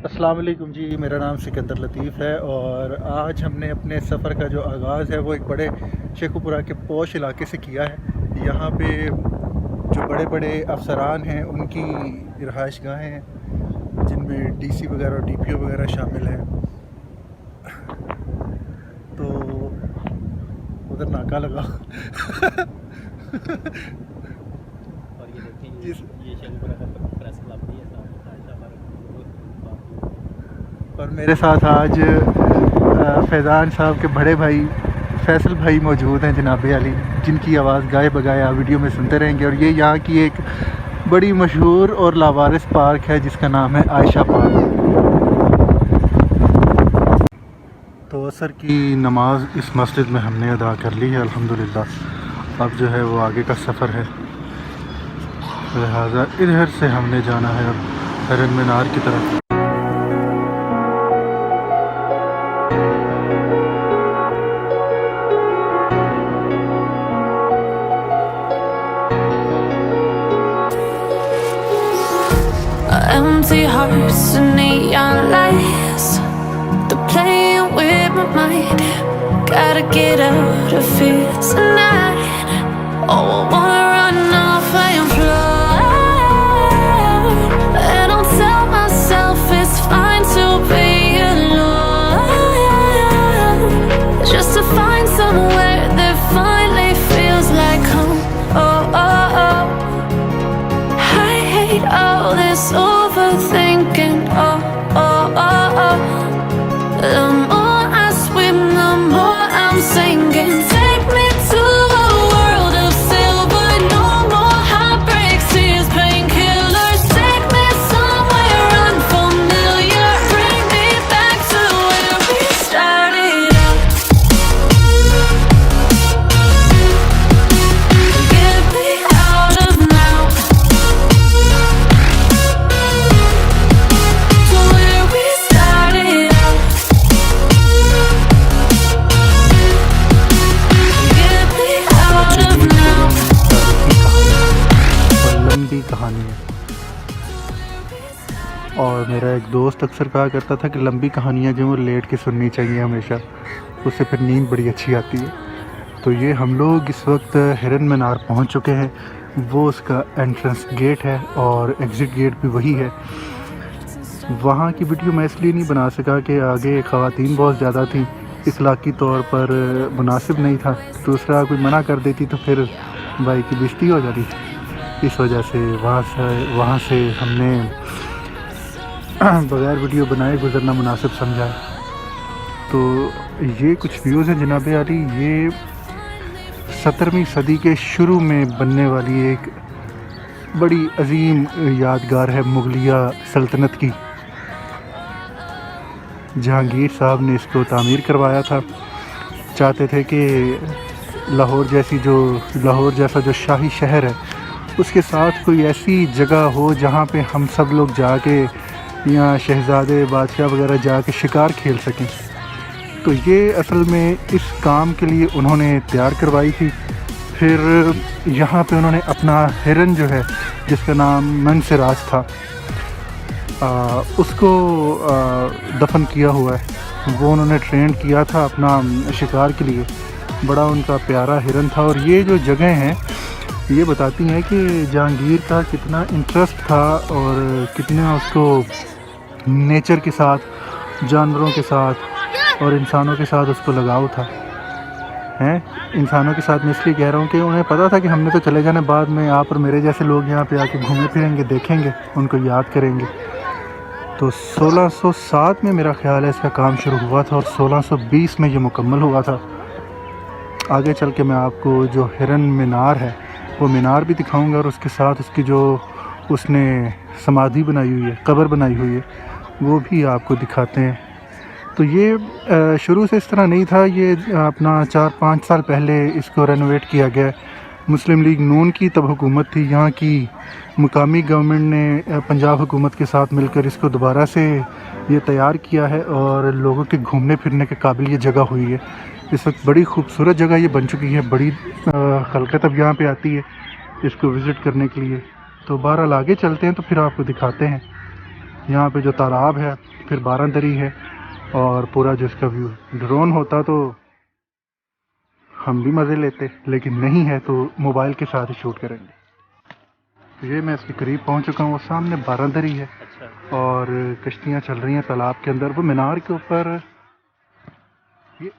अस्सलाम वालेकुम जी, मेरा नाम सिकंदर लतीफ़ है और आज हमने अपने सफ़र का जो आगाज़ है वो एक बड़े शेखुपुरा के पौश इलाके से किया है। यहाँ पे जो बड़े बड़े अफसरान हैं उनकी रहाइश गाहें हैं जिनमें डीसी वगैरह और डीपीओ वगैरह शामिल हैं। तो उधर नाका लगा और ये देखें जिस ये शेखुपुरा का प्रेस क्लब भी है और मेरे साथ आज फैज़ान साहब के बड़े भाई फैसल भाई मौजूद हैं, जनाब अली, जिनकी आवाज़ गाए बगाए आप वीडियो में सुनते रहेंगे। और ये यहाँ की एक बड़ी मशहूर और लावारिस पार्क है जिसका नाम है आयशा पार्क। तो असर की नमाज इस मस्जिद में हमने अदा कर ली है अल्हम्दुलिल्लाह। अब जो है वो आगे का सफ़र है, लिहाजा इधर से हमने जाना है अब हिरन मीनार की तरफ। Empty hearts and neon lights, they're playing with my mind. Gotta get out of here tonight. Oh, I wanna run off and fly, and I'll tell myself it's fine to be alone, just to find somewhere that finally feels like home. Oh, oh, oh, I hate all this overthinking. Oh, oh, oh, oh. The more I swim, the more I'm sinking. Take me to a world of silver. No more heartbreaks, tears, painkillers. Take me somewhere unfamiliar. Bring me back to where we started out. Get me out of now. To where we started out. Get me out of now. और लंबी कहानी है। और मेरा एक दोस्त अक्सर कहा करता था कि लंबी कहानियाँ जो वो लेट के सुननी चाहिए हमेशा, उससे फिर नींद बड़ी अच्छी आती है। तो ये हम लोग इस वक्त हिरन मीनार पहुंच चुके हैं। वो उसका एंट्रेंस गेट है और एग्ज़िट गेट भी वही है। वहाँ की वीडियो मैं इसलिए नहीं बना सका कि आगे ख़वातीन बहुत ज़्यादा थी, इखलाकी तौर पर मुनासिब नहीं था। दूसरा कोई मना कर देती तो फिर भाई की बेइज्जती हो जाती। इस वजह से वहाँ से हमने बग़ैर वीडियो बनाए गुज़रना मुनासिब समझा। तो ये कुछ व्यूज़ हैं जनाब अली। ये 17वीं सदी के शुरू में बनने वाली एक बड़ी अजीम यादगार है मुगलिया सल्तनत की। जहांगीर साहब ने इसको तामीर करवाया था। चाहते थे कि लाहौर जैसा जो शाही शहर है उसके साथ कोई ऐसी जगह हो जहाँ पे हम सब लोग जाके या शहज़ादे बादशाह वगैरह जाके शिकार खेल सकें। तो ये असल में इस काम के लिए उन्होंने तैयार करवाई थी। फिर यहाँ पे उन्होंने अपना हिरन जो है जिसका नाम मनसिराज था उसको दफन किया हुआ है। वो उन्होंने ट्रेन किया था अपना शिकार के लिए। बड़ा उनका प्यारा हिरन था। और ये जो जगह हैं ये बताती हैं कि जहांगीर का कितना इंटरेस्ट था और कितना उसको नेचर के साथ, जानवरों के साथ और इंसानों के साथ उसको लगाव था। हैं इंसानों के साथ मैं इसलिए कह रहा हूँ कि उन्हें पता था कि हमने तो चले जाना, बाद में आप और मेरे जैसे लोग यहाँ पे आके घूमे फिरेंगे, देखेंगे, उनको याद करेंगे। तो 1607 में मेरा ख्याल है इसका काम शुरू हुआ था और 1620 में ये मुकम्मल हुआ था। आगे चल के मैं आपको जो हिरन मीनार है वो मीनार भी दिखाऊंगा और उसके साथ उसकी जो उसने समाधि बनाई हुई है, कब्र बनाई हुई है, वो भी आपको दिखाते हैं। तो ये शुरू से इस तरह नहीं था। ये अपना 4-5 साल पहले इसको रेनोवेट किया गया। मुस्लिम लीग नून की तब हुकूमत थी। यहाँ की मुकामी गवर्नमेंट ने पंजाब हुकूमत के साथ मिलकर इसको दोबारा से ये तैयार किया है और लोगों के घूमने फिरने के काबिल ये जगह हुई है। इस वक्त बड़ी खूबसूरत जगह ये बन चुकी है। बड़ी खलकत अब यहाँ पे आती है इसको विज़िट करने के लिए। तो बहरहाल आगे चलते हैं तो फिर आपको दिखाते हैं। यहाँ पे जो तालाब है फिर बारादरी है और पूरा जो इसका व्यू है। ड्रोन होता तो हम भी मज़े लेते, लेकिन नहीं है तो मोबाइल के साथ ही शूट करेंगे। तो ये मैं इसके करीब पहुंच चुका हूँ। वो सामने बारादरी है अच्छा। और कश्तियाँ चल रही हैं तालाब के अंदर। वो मीनार के ऊपर ये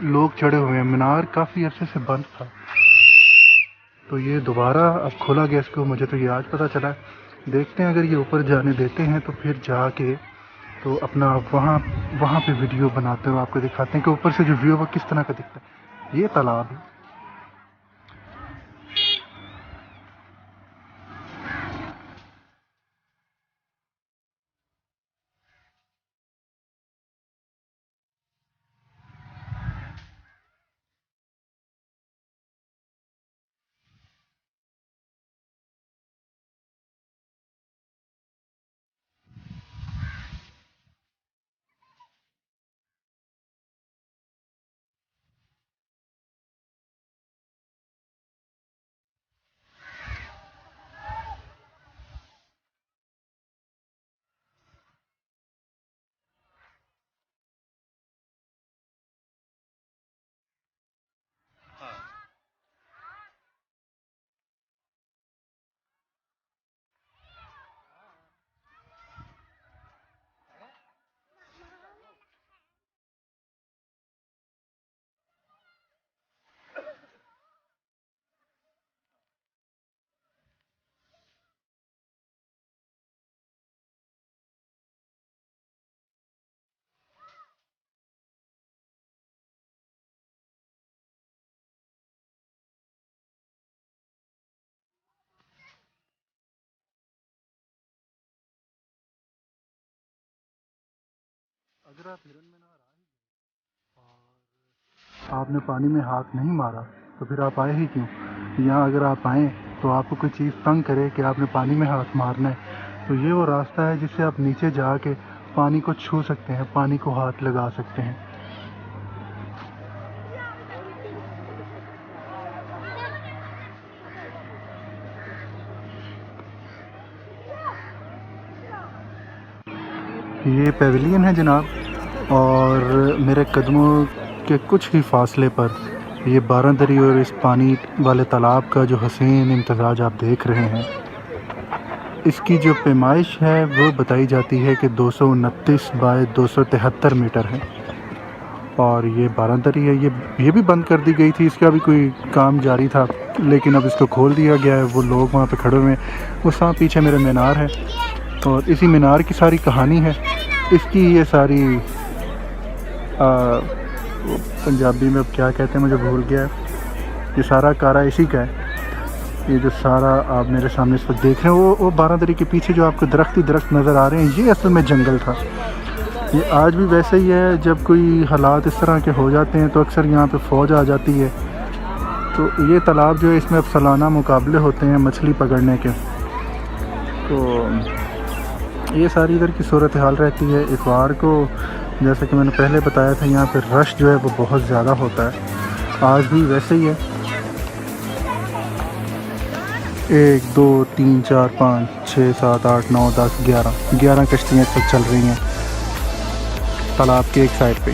लोग चढ़े हुए हैं। मीनार काफ़ी अरसे से बंद था, तो ये दोबारा अब खोला गया इसको। मुझे तो ये आज पता चला। देखते हैं अगर ये ऊपर जाने देते हैं तो फिर जाके तो अपना वहाँ पे वीडियो बनाते हुए आपको दिखाते हैं कि ऊपर से जो व्यू है वो किस तरह का दिखता है। ये तालाब है। अगर आप हिरन में ना और आपने पानी में हाथ नहीं मारा तो फिर आप आए ही क्यों? यहाँ अगर आप आएँ तो आपको कोई चीज़ तंग करे कि आपने पानी में हाथ मारना है, तो ये वो रास्ता है जिससे आप नीचे जाके पानी को छू सकते हैं, पानी को हाथ लगा सकते हैं। ये पेविलियन है जनाब, और मेरे कदमों के कुछ ही फासले पर ये बारादरी और इस पानी वाले तालाब का जो हसीन इम्तज़ाज आप देख रहे हैं, इसकी जो पैमाइश है वो बताई जाती है कि 229 बाय 273 मीटर है। और ये बारादरी है, ये भी बंद कर दी गई थी, इसका भी कोई काम जारी था, लेकिन अब इसको खोल दिया गया है। वो लोग वहाँ पे खड़े हुए हैं। वो साथ पीछे मेरा मीनार है और इसी मीनार की सारी कहानी है। इसकी ये सारी पंजाबी में अब क्या कहते हैं मुझे भूल गया है। ये सारा कारा इसी का है। ये जो सारा आप मेरे सामने इस वक्त देख रहे हैं, वो बारादरी के पीछे जो आपको दरख्त ही दरख्त नज़र आ रहे हैं, ये असल में जंगल था। ये आज भी वैसे ही है। जब कोई हालात इस तरह के हो जाते हैं तो अक्सर यहाँ पे फ़ौज आ जाती है। तो ये तालाब जो है, इसमें अब सालाना मुकाबले होते हैं मछली पकड़ने के। तो ये सारी इधर की सूरत हाल रहती है। इतवार को जैसे कि मैंने पहले बताया था, यहाँ पे रश जो है वो बहुत ज़्यादा होता है। आज भी वैसे ही है। 1 2 3 4 5 6 7 8 9 10 11 कश्तियाँ इस वक्त चल रही हैं तालाब के एक साइड पे।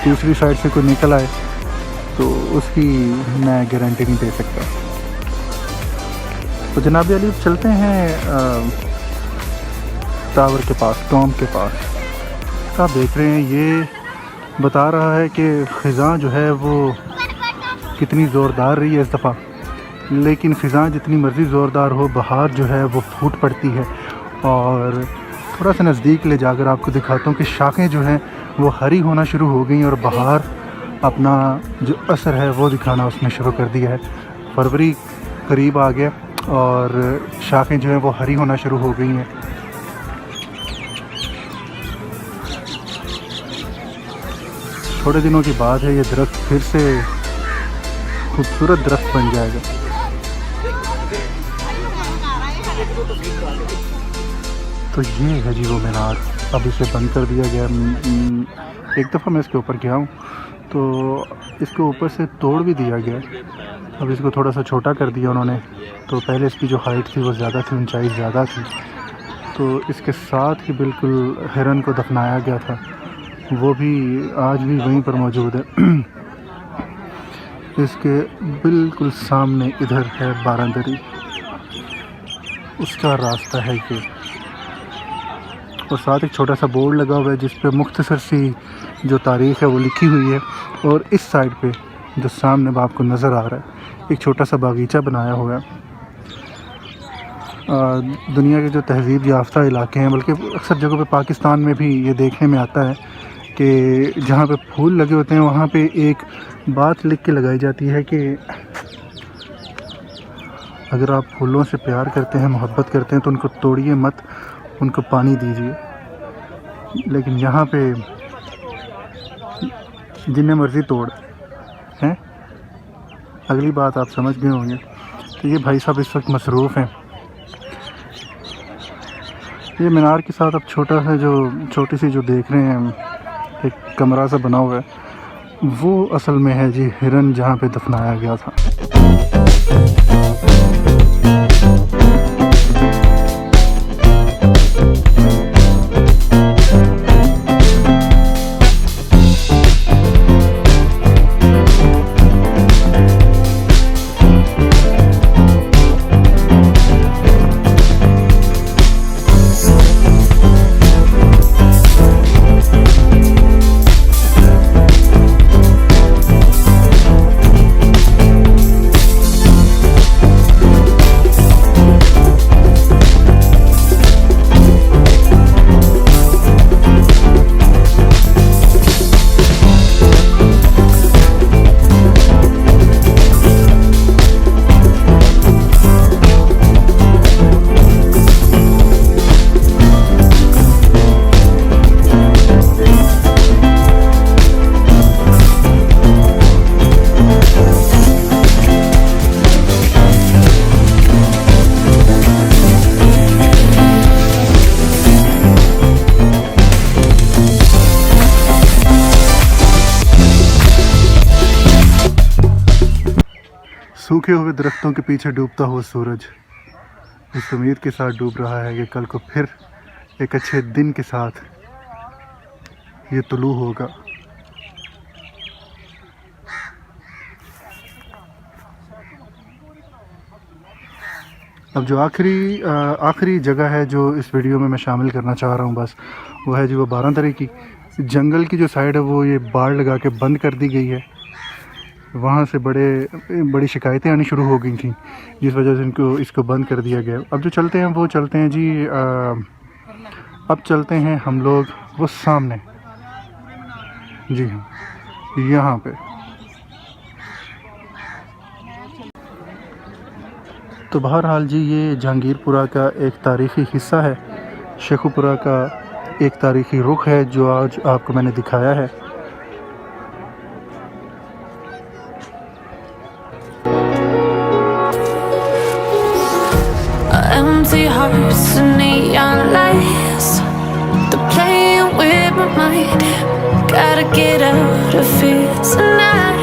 दूसरी साइड से कोई निकल आए तो उसकी मैं गारंटी नहीं दे सकता। तो जनाब अली चलते हैं टावर के पास, टॉम के पास। आप देख रहे हैं, ये बता रहा है कि ख़िज़ां जो है वो कितनी ज़ोरदार रही है इस दफ़ा। लेकिन ख़िज़ां जितनी मर्ज़ी ज़ोरदार हो, बहार जो है वो फूट पड़ती है। और थोड़ा सा नज़दीक ले जाकर आपको दिखाता हूँ कि शाखें जो हैं वो हरी होना शुरू हो गई और बहार अपना जो असर है वो दिखाना उसने शुरू कर दिया है। फरवरी करीब आ गया और शाखें जो हैं वो हरी होना शुरू हो गई हैं। थोड़े दिनों की बात है, ये दरख्त फिर से खूबसूरत दरख्त बन जाएगा। तो ये है जी वो मीनार। अब इसे बंद कर दिया गया। एक दफ़ा मैं इसके ऊपर गया हूँ तो इसको ऊपर से तोड़ भी दिया गया। अब इसको थोड़ा सा छोटा कर दिया उन्होंने। तो पहले इसकी जो हाइट थी वो ज़्यादा थी, ऊंचाई ज़्यादा थी। तो इसके साथ ही बिल्कुल हिरन को दफनाया गया था, वो भी आज भी वहीं पर मौजूद है। इसके बिल्कुल सामने इधर है बारादरी, उसका रास्ता है ये, और साथ एक छोटा सा बोर्ड लगा हुआ है जिस पे मुख्तसर सी जो तारीख़ है वो लिखी हुई है। और इस साइड पे जो सामने आपको नज़र आ रहा है एक छोटा सा बागीचा बनाया हुआ है। दुनिया के जो तहज़ीब याफ्ता इलाके हैं, बल्कि अक्सर जगहों पे पाकिस्तान में भी ये देखने में आता है कि जहाँ पे फूल लगे होते हैं वहाँ पे एक बात लिख के लगाई जाती है कि अगर आप फूलों से प्यार करते हैं, मोहब्बत करते हैं तो उनको तोड़िए मत, उनको पानी दीजिए। लेकिन यहाँ पे जिन्हें मर्ज़ी तोड़ हैं। अगली बात आप समझ गए होंगे। तो ये भाई साहब इस वक्त मसरूफ़ हैं। ये मीनार के साथ अब छोटी सी जो देख रहे हैं एक कमरा सा बना हुआ है, वो असल में है जी हिरन जहाँ पे दफनाया गया था। सूखे हुए दरख्तों के पीछे डूबता हुआ सूरज इस उम्मीद के साथ डूब रहा है कि कल को फिर एक अच्छे दिन के साथ ये तुलू होगा। अब जो आखिरी जगह है जो इस वीडियो में मैं शामिल करना चाह रहा हूँ बस वो है जी वो बारादरी की जंगल की जो साइड है वो ये बाड़ लगा के बंद कर दी गई है। वहाँ से बड़ी शिकायतें आनी शुरू हो गई थी जिस वजह से इसको बंद कर दिया गया। अब जो चलते हैं वो चलते हैं जी अब चलते हैं हम लोग वो सामने, जी हाँ यहाँ पे। तो बहरहाल जी ये जहांगीरपुरा का एक तारीख़ी हिस्सा है, शेखुपुरा का एक तारीख़ी रुख है जो आज आपको मैंने दिखाया है। Empty hearts and neon lights, they're playing with my mind. Gotta get out of here tonight.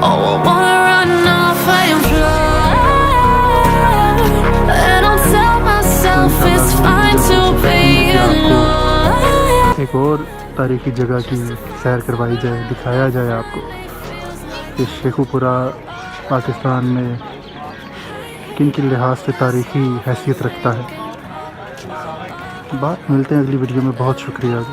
Oh, I wanna run off and fly, and I'll tell myself it's fine to be alone. एक और तारीख़ी जगह की सैर करवाई जाए, दिखाया जाए आपको कि शेखुपुरा पाकिस्तान में किन किन लिहाज से तारीख़ी हैसियत रखता है। बात मिलते हैं अगली वीडियो में। बहुत शुक्रिया।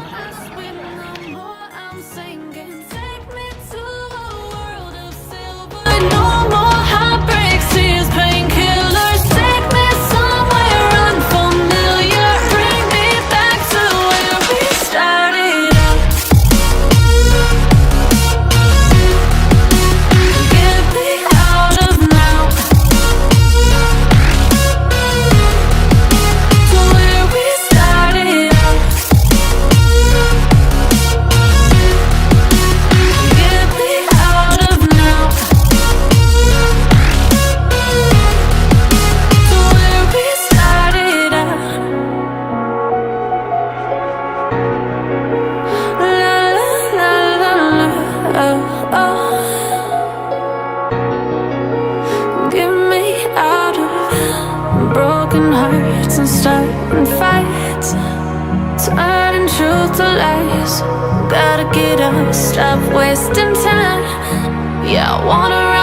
Broken hearts and starting fights. days. Gotta get up, stop wasting time. Yeah, I wanna run